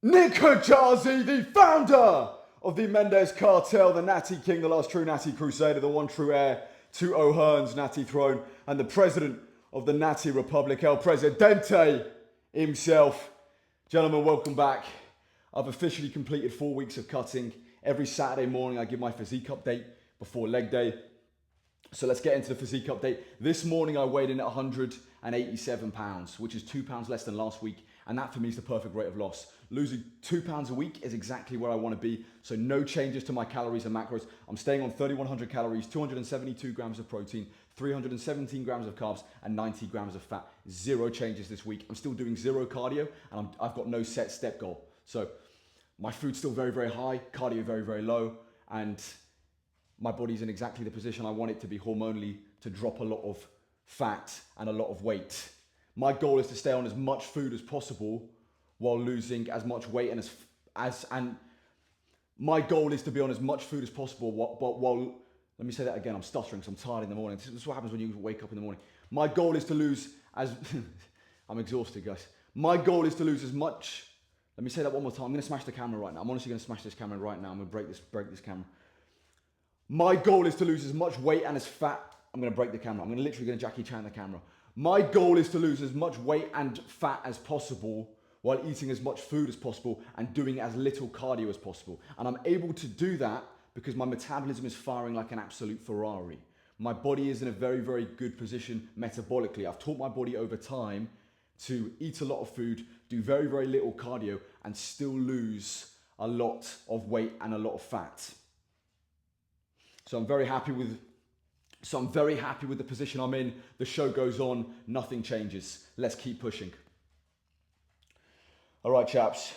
Nick Hajazi, the founder of the Mendes Cartel, the Natty King, the last true Natty Crusader, the one true heir to O'Hearn's Natty throne, and the president of the Natty Republic, El Presidente himself. Gentlemen, welcome back. I've officially completed 4 weeks of cutting. Every Saturday morning I give my physique update before leg day. So let's get into the physique update. This morning I weighed in at 187 pounds, which is 2 pounds less than last week. And that for me is the perfect rate of loss. Losing 2 pounds a week is exactly where I want to be. So no changes to my calories and macros. I'm staying on 3,100 calories, 272 grams of protein, 317 grams of carbs, and 90 grams of fat. Zero changes this week. I'm still doing zero cardio, and I've got no set step goal. So my food's still very, very high, cardio very, very low, and my body's in exactly the position I want it to be hormonally, to drop a lot of fat and a lot of weight. My goal is to stay on as much food as possible while losing as much weight and my goal is to be on as much food as possible while let me say that again, I'm stuttering because I'm tired in the morning. This is what happens when you wake up in the morning. My goal is to lose as I'm exhausted, guys. My goal is to lose as much. Let me say that one more time. I'm going to smash the camera right now. I'm honestly going to smash this camera right now. I'm going to break this camera. My goal is to lose as much weight and as fat. I'm going to break the camera. I'm literally going to Jackie Chan the camera. My goal is to lose as much weight and fat as possible while eating as much food as possible and doing as little cardio as possible. And I'm able to do that because my metabolism is firing like an absolute Ferrari. My body is in a very, very good position metabolically. I've taught my body over time to eat a lot of food, do very, very little cardio, and still lose a lot of weight and a lot of fat. So I'm very happy with the position I'm in. The show goes on, nothing changes. Let's keep pushing. All right, chaps,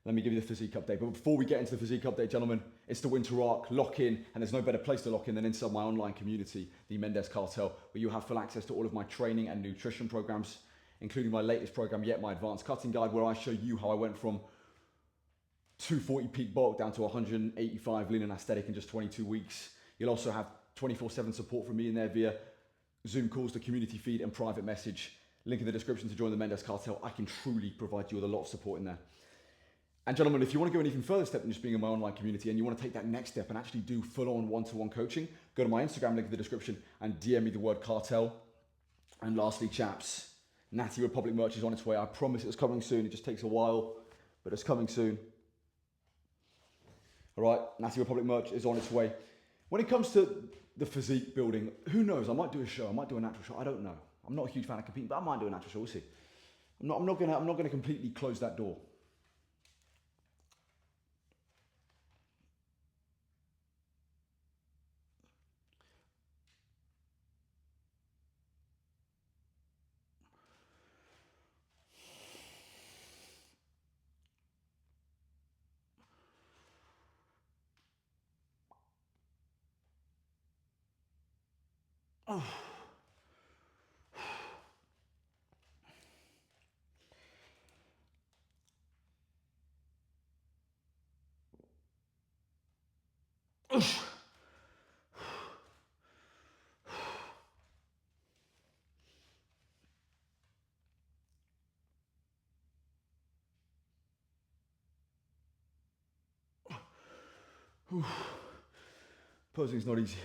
let me give you the physique update. But before we get into the physique update, gentlemen, it's the winter arc, lock in, and there's no better place to lock in than inside my online community, the Mendes Cartel, where you have full access to all of my training and nutrition programs, including my latest program yet, my advanced cutting guide, where I show you how I went from 240 peak bulk down to 185 lean and aesthetic in just 22 weeks. You'll also have 24/7 support from me in there via Zoom calls, the community feed, and private message. Link in the description to join the Mendes Cartel. I can truly provide you with a lot of support in there. And gentlemen, if you want to go an even further step than just being in my online community and you want to take that next step and actually do full-on one-to-one coaching, go to my Instagram, link in the description, and DM me the word cartel. And lastly, chaps, Natty Republic merch is on its way. I promise it's coming soon. It just takes a while, but it's coming soon. All right, Natty Republic merch is on its way. When it comes to the physique building, who knows? I might do a show. I might do a natural show. I don't know. I'm not a huge fan of competing, but I might do a natural show. We'll see. I'm not gonna completely close that door. Oh. Posing's not easy.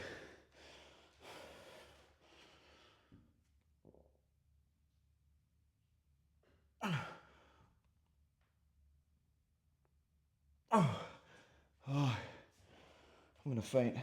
I'm gonna faint.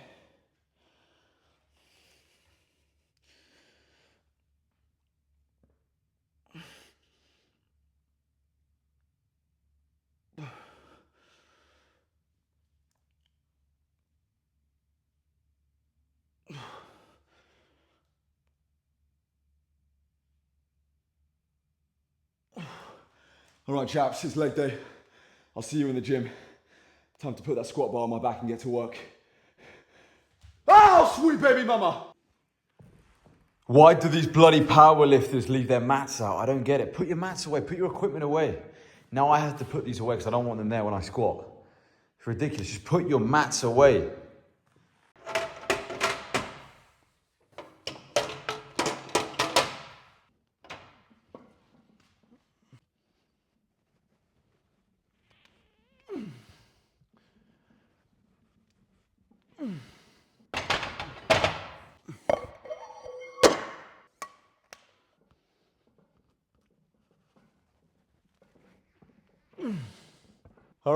All right, chaps, it's leg day. I'll see you in the gym. Time to put that squat bar on my back and get to work. Oh, sweet baby mama! Why do these bloody powerlifters leave their mats out? I don't get it. Put your mats away, put your equipment away. Now I have to put these away because I don't want them there when I squat. It's ridiculous. Just put your mats away. All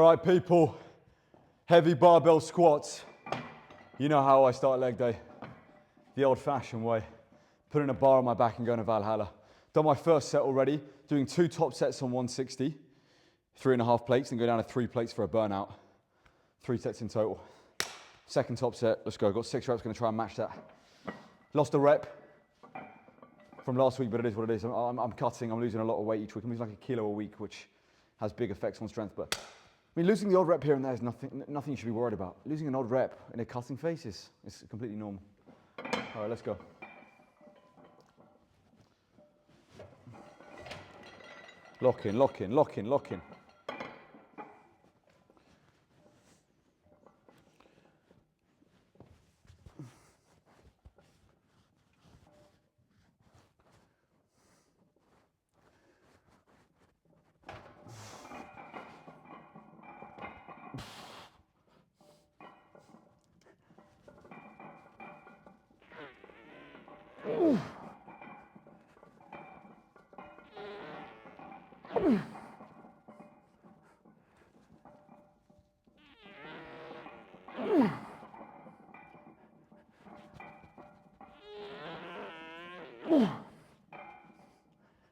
right, people, heavy barbell squats. You know how I start leg day, the old fashioned way. Putting a bar on my back and going to Valhalla. Done my first set already, doing 2 top sets on 160, 3.5 plates, and go down to 3 plates for a burnout. 3 sets in total. Second top set, let's go. Got 6 reps, gonna try and match that. Lost a rep from last week, but it is what it is. I'm cutting, I'm losing a lot of weight each week. I'm losing like 1 kilo a week, which has big effects on strength, but I mean, losing the odd rep here and there is nothing you should be worried about. Losing an odd rep in a cutting phase is completely normal. All right, let's go. Lock in, lock in, lock in, lock in.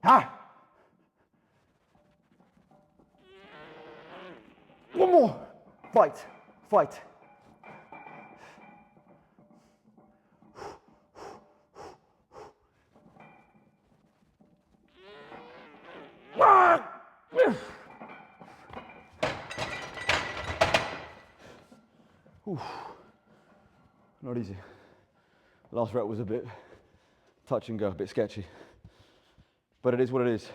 Ha! One more. Fight, fight. Not easy. Last rep was a bit touch and go, a bit sketchy. But it is what it is.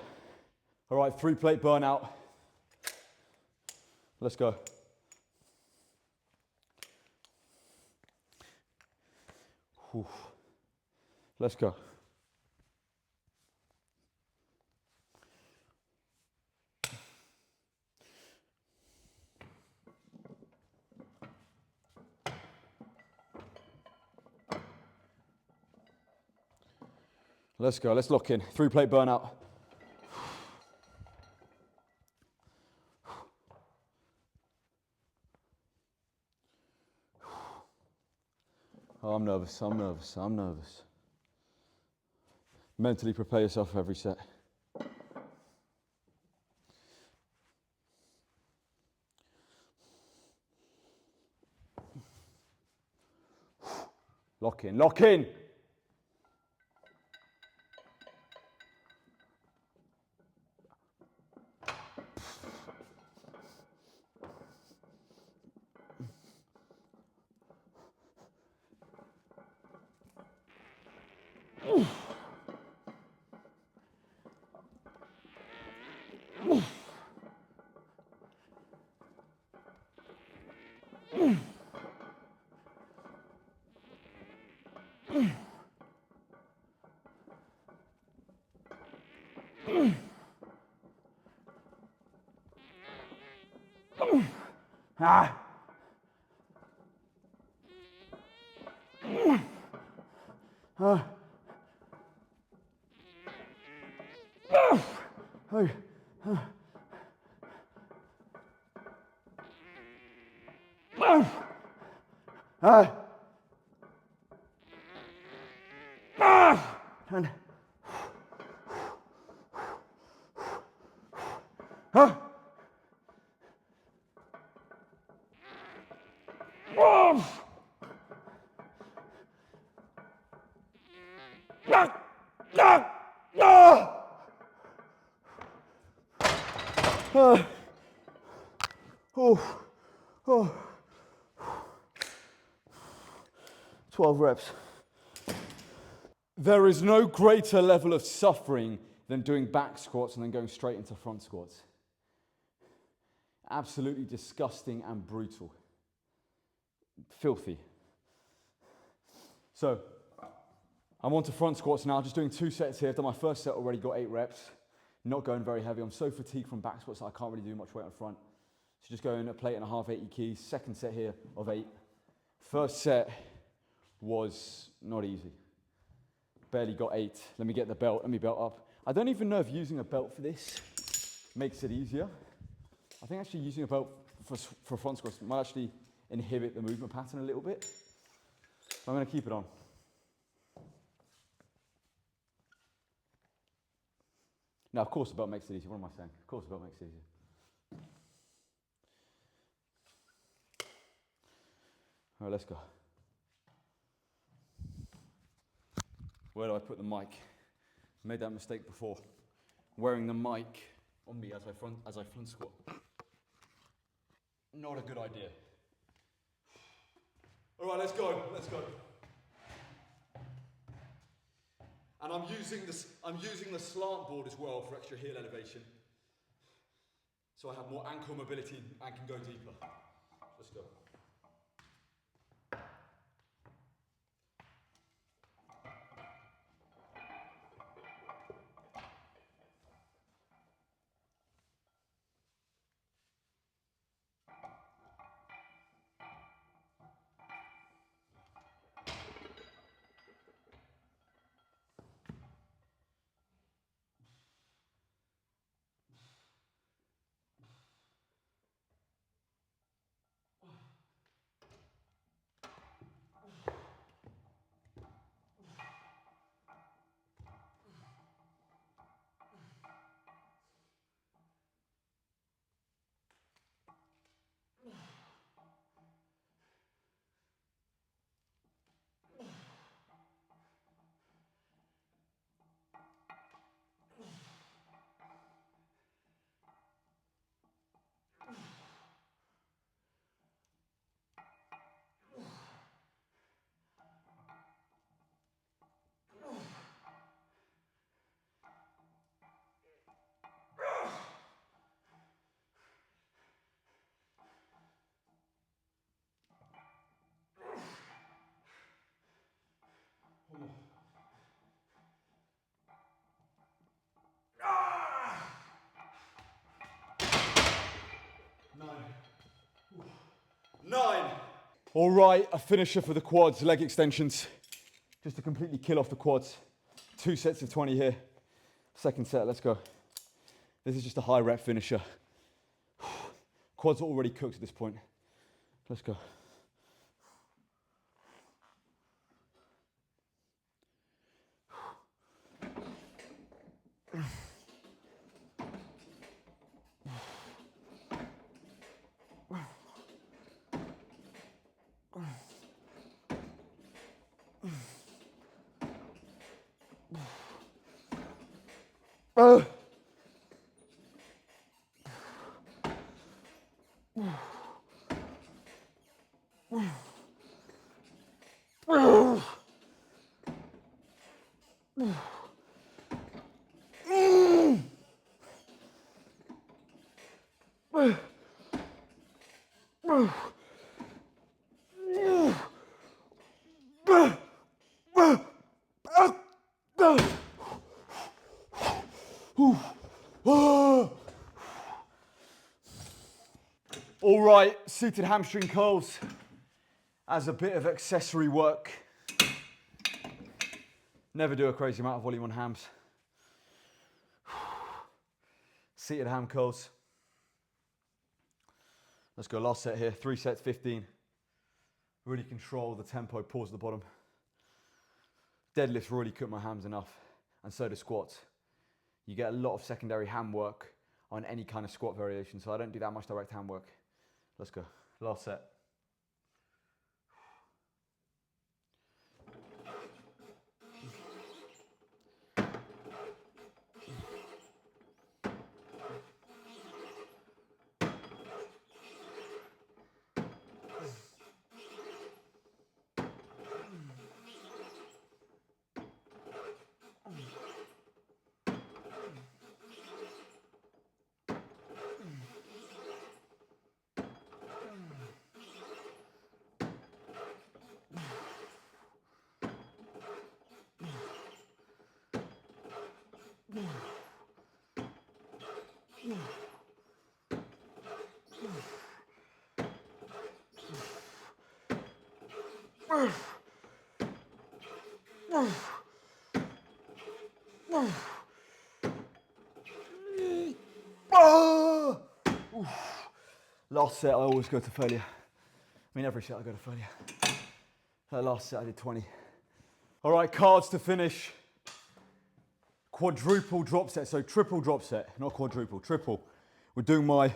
All right, 3 plate burnout. Let's go. Whew. Let's go. Let's go, let's lock in. 3 plate burnout. Oh, I'm nervous, I'm nervous, I'm nervous. Mentally prepare yourself for every set. Lock in, lock in. Ah. Hey. And oh, oh. 12 reps. There is no greater level of suffering than doing back squats and then going straight into front squats. Absolutely disgusting and brutal. Filthy. So, I'm on to front squats now, just doing 2 sets here. I've done my first set already, got 8 reps. Not going very heavy. I'm so fatigued from back squats that I can't really do much weight on front. So just going a plate and a half, 80 keys. Second set here of 8. First set was not easy. Barely got 8. Let me get the belt, let me belt up. I don't even know if using a belt for this makes it easier. I think actually using a belt for front squats might actually inhibit the movement pattern a little bit. So I'm going to keep it on. Now, of course the belt makes it easier. What am I saying? Of course the belt makes it easier. All right, let's go. Where do I put the mic? I made that mistake before. Wearing the mic on me as I front squat. Not a good idea. All right, let's go. And I'm using the slant board as well for extra heel elevation. So I have more ankle mobility and can go deeper. Let's go. Nine. All right, a finisher for the quads, leg extensions. Just to completely kill off the quads. 2 sets of 20 here. Second set, let's go. This is just a high rep finisher. Quads are already cooked at this point. Let's go. All right, seated hamstring curls as a bit of accessory work. Never do a crazy amount of volume on hams. Seated ham curls. Let's go, last set here, 3 sets, 15. Really control the tempo, pause at the bottom. Deadlifts really cook my hams enough, and so do squats. You get a lot of secondary ham work on any kind of squat variation, so I don't do that much direct ham work. Let's go, last set. Last set, I always go to failure. I mean, every set I go to failure. That last set I did 20. All right, cards to finish. Quadruple drop set, so triple drop set, not quadruple, triple. We're doing my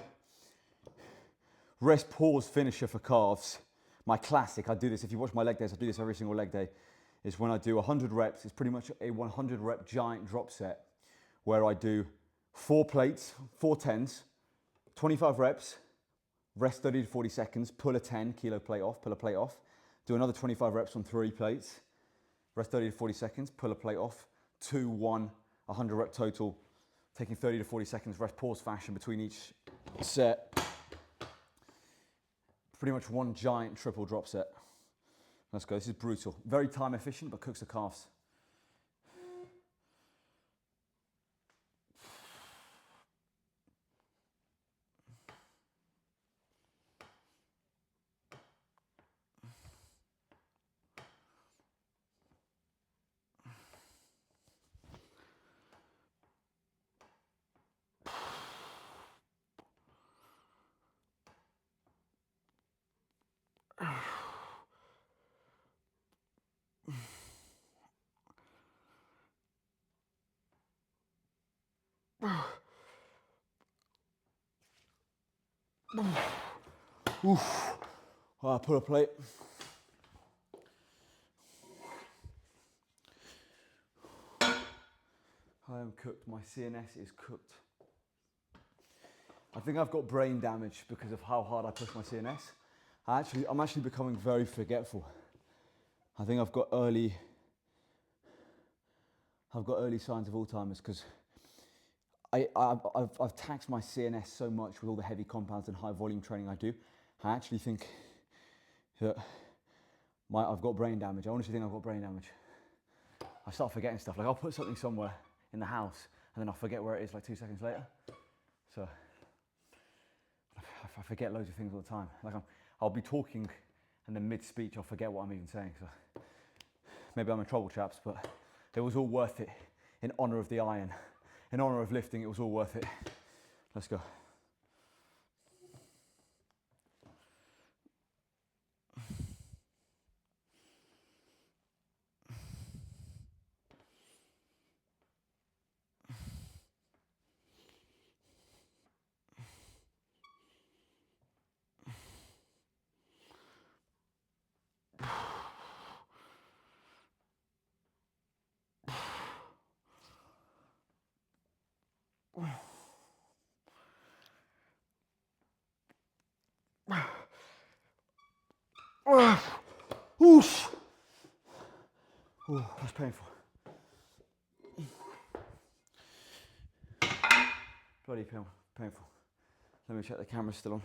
rest pause finisher for calves. My classic, I do this, if you watch my leg days, I do this every single leg day, is when I do 100 reps, it's pretty much a 100 rep giant drop set where I do 4 plates, 4 tens, 25 reps, rest 30 to 40 seconds, pull a 10 kilo plate off, pull a plate off, do another 25 reps on 3 plates, rest 30 to 40 seconds, pull a plate off, 2, 1, 100 rep total, taking 30 to 40 seconds rest pause fashion between each set. Pretty much one giant triple drop set. Let's go, this is brutal. Very time efficient, but cooks the calves. Oof. All right, pull a plate. I am cooked, my CNS is cooked. I think I've got brain damage because of how hard I push my CNS. I'm actually becoming very forgetful. I think I've got early signs of Alzheimer's because I've taxed my CNS so much with all the heavy compounds and high volume training I do. I actually think that I've got brain damage. I honestly think I've got brain damage. I start forgetting stuff. Like I'll put something somewhere in the house and then I'll forget where it is like 2 seconds later. So I forget loads of things all the time. Like I'll be talking and then mid-speech I'll forget what I'm even saying. So maybe I'm in trouble, chaps, but it was all worth it in honor of the iron. In honor of lifting, it was all worth it. Let's go. Oof. Oh, that's painful. Bloody painful. Let me check the camera's still on.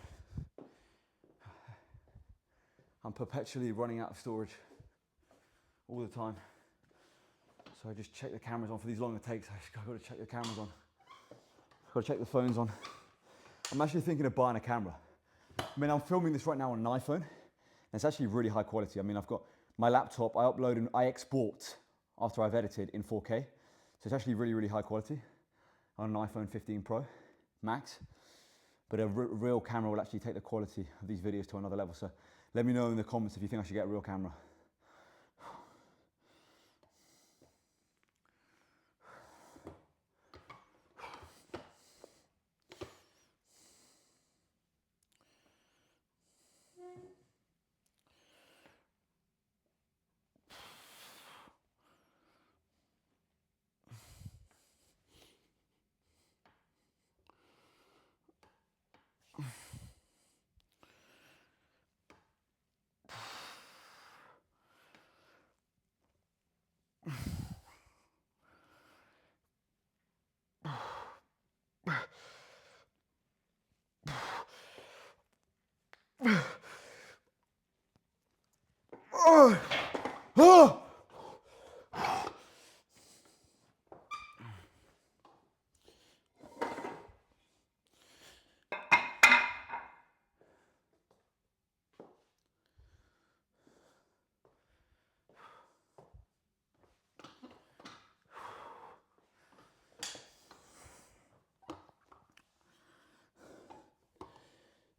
I'm perpetually running out of storage all the time. So I just check the cameras on for these longer takes. I've got to check the cameras on. I've got to check the phones on. I'm actually thinking of buying a camera. I mean, I'm filming this right now on an iPhone. And it's actually really high quality. I mean, I've got my laptop, I upload and I export after I've edited in 4K. So it's actually really, really high quality on an iPhone 15 Pro Max. But a real camera will actually take the quality of these videos to another level. So let me know in the comments if you think I should get a real camera.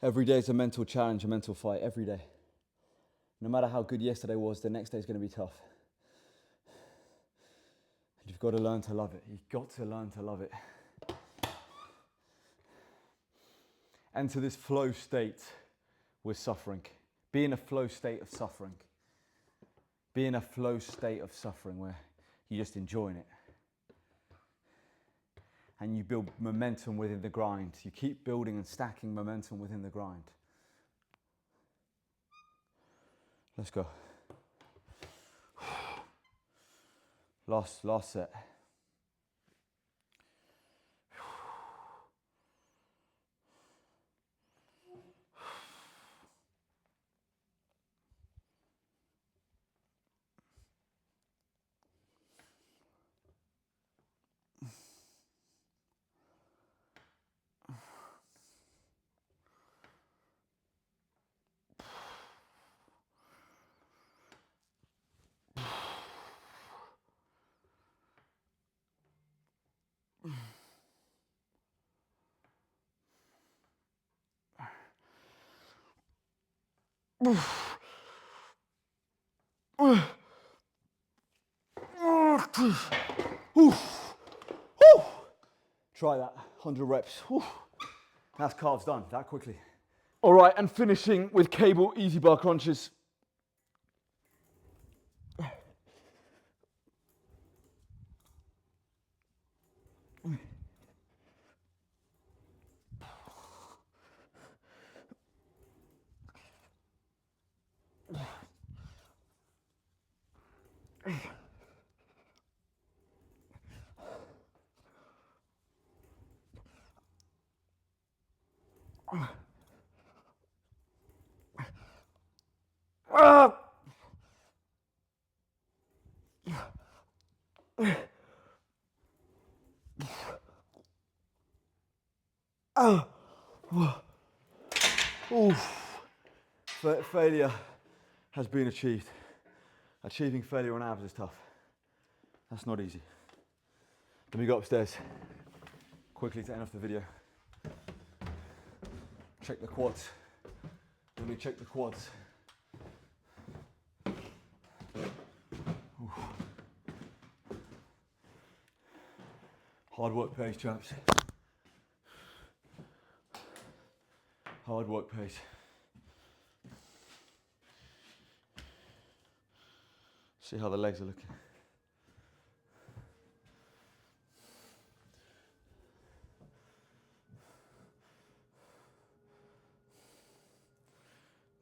Every day is a mental challenge, a mental fight, every day. No matter how good yesterday was, the next day is going to be tough. And you've got to learn to love it. You've got to learn to love it. Enter this flow state with suffering. Be in a flow state of suffering. Be in a flow state of suffering where you're just enjoying it. And you build momentum within the grind. You keep building and stacking momentum within the grind. Let's go. Last set. Try that, 100 reps. That's calves done, that quickly. All right, and finishing with cable easy bar crunches. Failure has been achieved. Achieving failure on abs is tough. That's not easy. Let me go upstairs quickly to end off the video. Check the quads. Let me check the quads. Hard work pays, chaps. Hard work pays. See how the legs are looking.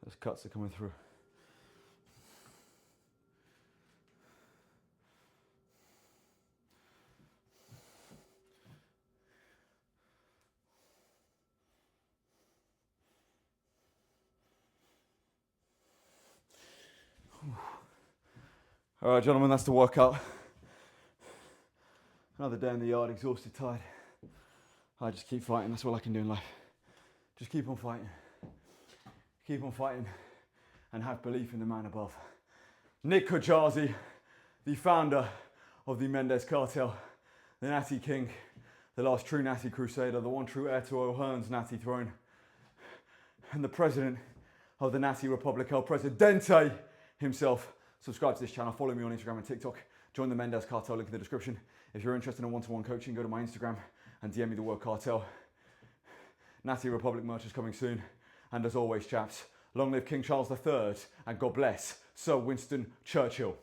Those cuts are coming through. All right, gentlemen, that's the workout. Another day in the yard, exhausted, tired. I just keep fighting, that's all I can do in life. Just keep on fighting. Keep on fighting and have belief in the man above. Nick Kajazi, the founder of the Mendes Cartel, the Natty King, the last true Natty Crusader, the one true heir to O'Hearn's Natty throne, and the president of the Natty Republic, El Presidente himself. Subscribe to this channel, follow me on Instagram and TikTok, join the Mendes Cartel, link in the description. If you're interested in one-to-one coaching, go to my Instagram and DM me the word cartel. Natty Republic merch is coming soon. And as always, chaps, long live King Charles III and God bless Sir Winston Churchill.